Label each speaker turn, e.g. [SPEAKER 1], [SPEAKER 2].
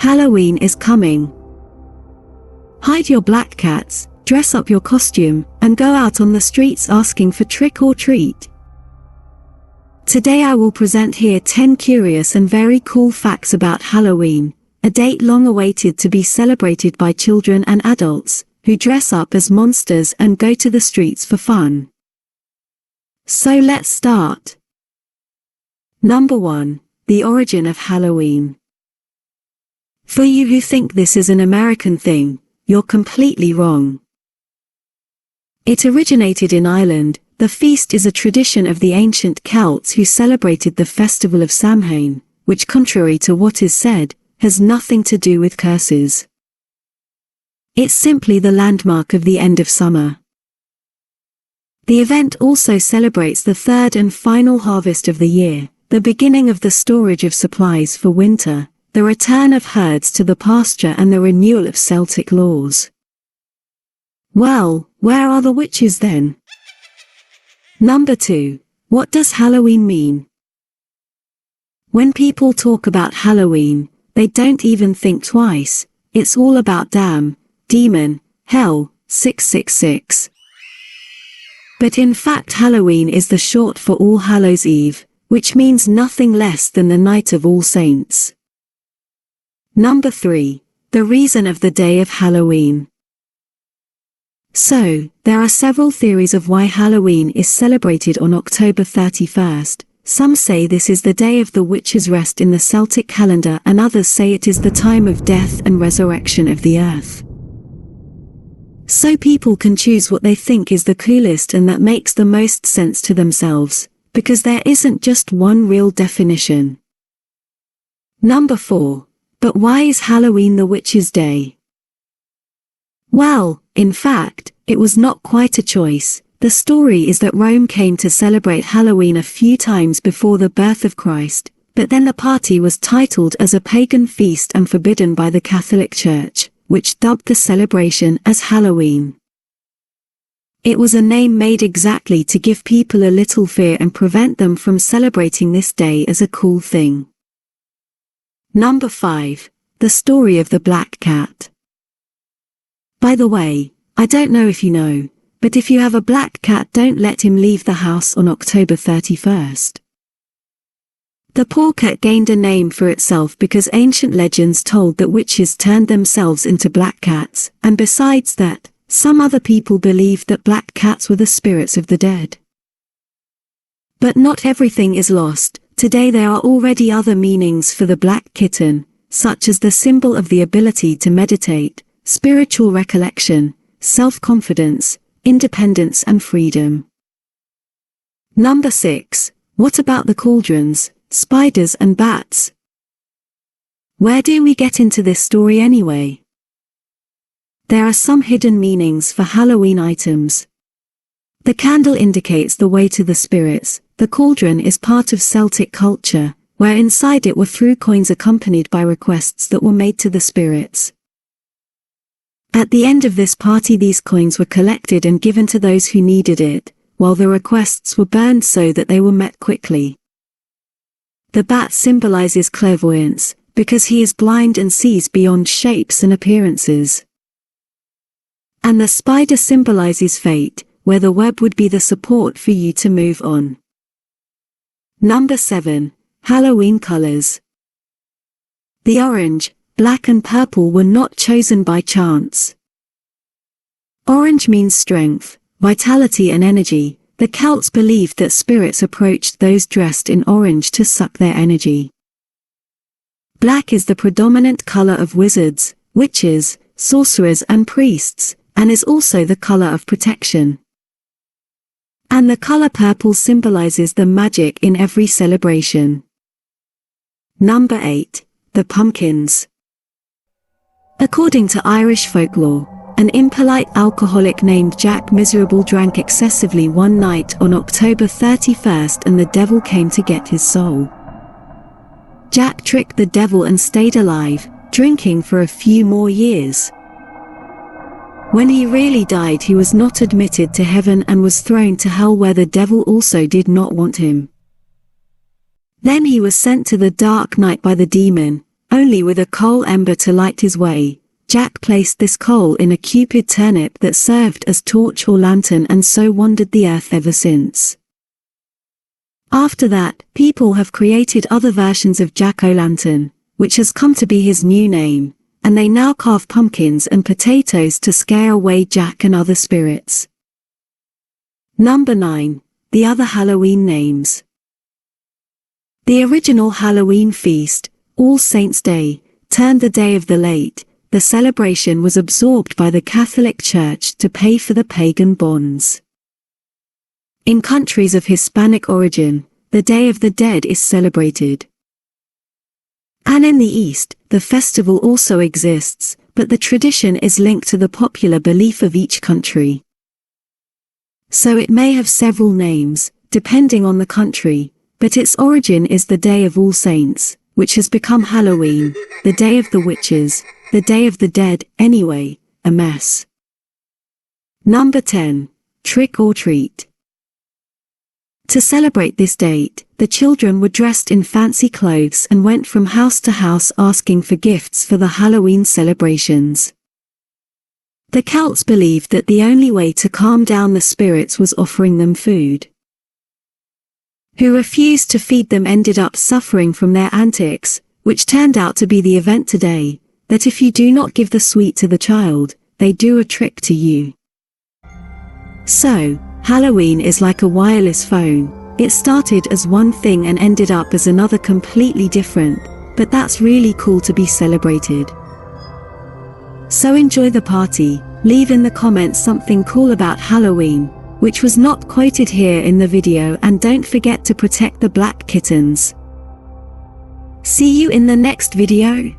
[SPEAKER 1] Halloween is coming. Hide your black cats, dress up your costume, and go out on the streets asking for trick or treat. Today I will present here 10 curious and very cool facts about Halloween, a date long awaited to be celebrated by children and adults, who dress up as monsters and go to the streets for fun. So let's start. Number 1. The origin of Halloween. For you who think this is an American thing, you're completely wrong. It originated in Ireland. The feast is a tradition of the ancient Celts who celebrated the festival of Samhain, which, contrary to what is said, has nothing to do with curses. It's simply the landmark of the end of summer. The event also celebrates the third and final harvest of the year, the beginning of the storage of supplies for winter, the return of herds to the pasture, and the renewal of Celtic laws. Well, where are the witches then? Number 2. What does Halloween mean? When people talk about Halloween, they don't even think twice. It's all about damn, demon, hell, 666. But in fact Halloween is the short for All Hallows Eve, which means nothing less than the Night of All Saints. Number 3. The reason of the day of Halloween. So, there are several theories of why Halloween is celebrated on October 31st. Some say this is the day of the witches' rest in the Celtic calendar, and others say it is the time of death and resurrection of the earth. So people can choose what they think is the coolest and that makes the most sense to themselves, because there isn't just one real definition. Number 4. But why is Halloween the witches' day? Well, in fact, it was not quite a choice. The story is that Rome came to celebrate Halloween a few times before the birth of Christ, but then the party was titled as a pagan feast and forbidden by the Catholic Church, which dubbed the celebration as Halloween. It was a name made exactly to give people a little fear and prevent them from celebrating this day as a cool thing. Number 5. The story of the black cat. By the way, I don't know if you know, but if you have a black cat, don't let him leave the house on October 31st. The poor cat gained a name for itself because ancient legends told that witches turned themselves into black cats, and besides that, some other people believed that black cats were the spirits of the dead. But not everything is lost. Today there are already other meanings for the black kitten, such as the symbol of the ability to meditate, spiritual recollection, self-confidence, independence and freedom. Number 6. What about the cauldrons, spiders and bats? Where do we get into this story anyway? There are some hidden meanings for Halloween items. The candle indicates the way to the spirits. The cauldron is part of Celtic culture, where inside it were threw coins accompanied by requests that were made to the spirits. At the end of this party these coins were collected and given to those who needed it, while the requests were burned so that they were met quickly. The bat symbolizes clairvoyance, because he is blind and sees beyond shapes and appearances. And the spider symbolizes fate, where the web would be the support for you to move on. Number 7. Halloween colors. The orange, black and purple were not chosen by chance. Orange means strength, vitality and energy. The Celts believed that spirits approached those dressed in orange to suck their energy. Black is the predominant color of wizards, witches, sorcerers and priests, and is also the color of protection. And the color purple symbolizes the magic in every celebration. Number 8. The pumpkins. According to Irish folklore, an impolite alcoholic named Jack Miserable drank excessively one night on October 31st and the devil came to get his soul. Jack tricked the devil and stayed alive, drinking for a few more years. When he really died he was not admitted to heaven and was thrown to hell where the devil also did not want him. Then he was sent to the dark night by the demon, only with a coal ember to light his way. Jack placed this coal in a Cupid turnip that served as torch or lantern and so wandered the earth ever since. After that, people have created other versions of Jack-o'-lantern, which has come to be his new name, and they now carve pumpkins and potatoes to scare away Jack and other spirits. Number 9. The other Halloween names. The original Halloween feast, All Saints' Day, turned the Day of the Late. The celebration was absorbed by the Catholic Church to pay for the pagan bonds. In countries of Hispanic origin, the Day of the Dead is celebrated. And in the East, the festival also exists, but the tradition is linked to the popular belief of each country. So it may have several names, depending on the country, but its origin is the Day of All Saints, which has become Halloween, the Day of the Witches, the Day of the Dead, anyway, a mess. Number 10. Trick or Treat. To celebrate this date, the children were dressed in fancy clothes and went from house to house asking for gifts for the Halloween celebrations. The Celts believed that the only way to calm down the spirits was offering them food. Who refused to feed them ended up suffering from their antics, which turned out to be the event today, that if you do not give the sweet to the child, they do a trick to you. So, Halloween is like a wireless phone. It started as one thing and ended up as another completely different, but that's really cool to be celebrated. So enjoy the party, leave in the comments something cool about Halloween, which was not quoted here in the video, and don't forget to protect the black kittens. See you in the next video.